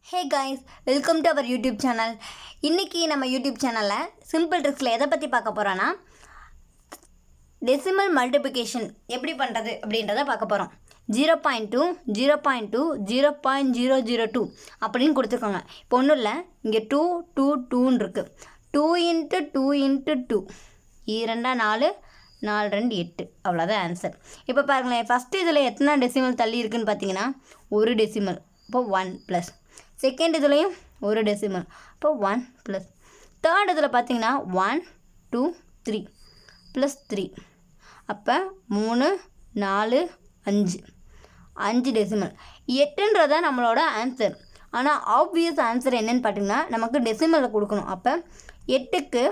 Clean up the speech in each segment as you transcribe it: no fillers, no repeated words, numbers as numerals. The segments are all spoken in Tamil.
Hey guys, welcome to our YouTube channel. இன்றைக்கி நம்ம யூடியூப் சேனலில் சிம்பிள் ட்ரிக்ஸில் எதை பற்றி பார்க்க போகிறோன்னா டெசிமல் மல்டிப்ளிகேஷன் எப்படி பண்ணுறது அப்படின்றத பார்க்க போகிறோம். 0.2 0.2 0.002 அப்படின்னு கொடுத்துருக்காங்க. இப்போ ஒன்றும் இல்லை, இங்கே 2 2 2ன்னு இருக்குது. 2 × 2 × 2 2 4 4 2 8 அவ்வளோதான் ஆன்சர். இப்போ பாருங்களேன், ஃபஸ்ட்டு இதில் எத்தனை டெசிமல் தள்ளி இருக்குதுன்னு பார்த்தீங்கன்னா ஒரு டெசிமல், இப்போ 1 ப்ளஸ். செகண்ட் இதுலேயும் ஒரு டெசிமல், இப்போ 1 ப்ளஸ். தேர்ட் இதில் பார்த்தீங்கன்னா 1 2 3 ப்ளஸ் 3, அப்போ 3 4 5 5 டெசிமல். 8ன்றதா நம்மளோட ஆன்சர். ஆனால் ஆப்வியஸ் ஆன்சர் என்னன்னு பார்த்தீங்கன்னா நமக்கு டெசிமலில் கொடுக்கணும். அப்போ 8க்கு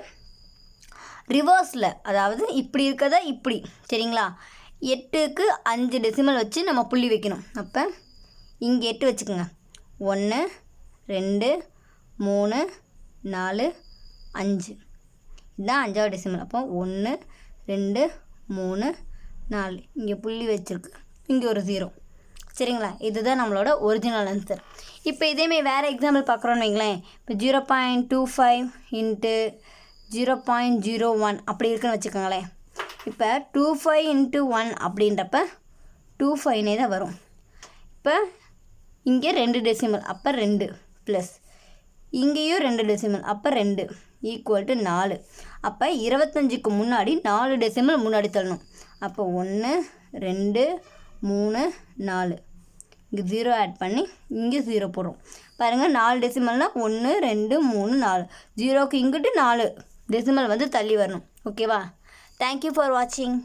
ரிவர்ஸில், அதாவது இப்படி இருக்கிறதா இப்படி, சரிங்களா? 8க்கு 5 டெசிமல் வச்சு நம்ம புள்ளி வைக்கணும். அப்போ இங்கே 8 வச்சுக்கோங்க. 1 2 3 4 5, இதுதான் 5வது டெசிமல். அப்போ 1 2 3 4, இங்கே புள்ளி வச்சுருக்கு, இங்கே ஒரு 0, சரிங்களா? இதுதான் நம்மளோட ஒரிஜினல் ஆன்சர். இப்போ இதேமாதிரி வேறு எக்ஸாம்பிள் பார்க்குறோன்னு வைங்களேன். இப்போ 0.25 × 0.01 அப்படி இருக்குன்னு வச்சுக்கோங்களேன். இப்போ 25 × 1 அப்படின்றப்ப 25 தான் வரும். இப்போ இங்கே 2 டெசிமல், அப்போ 2 ப்ளஸ். இங்கேயும் 2 டெசிமல், அப்போ 2 = 4. அப்போ 25க்கு முன்னாடி 4 டெசிமல் முன்னாடி தள்ளணும். அப்போ 1 2 3 4, இங்கே 0 ஆட் பண்ணி இங்கே 0 போடுறோம். பாருங்கள், 4 டெசிமல்னால் 1 2 3 4, 0க்கு இங்கிட்டு 4 டெசிமல் வந்து தள்ளி வரணும். ஓகேவா? தேங்க்யூ ஃபார் வாட்சிங்.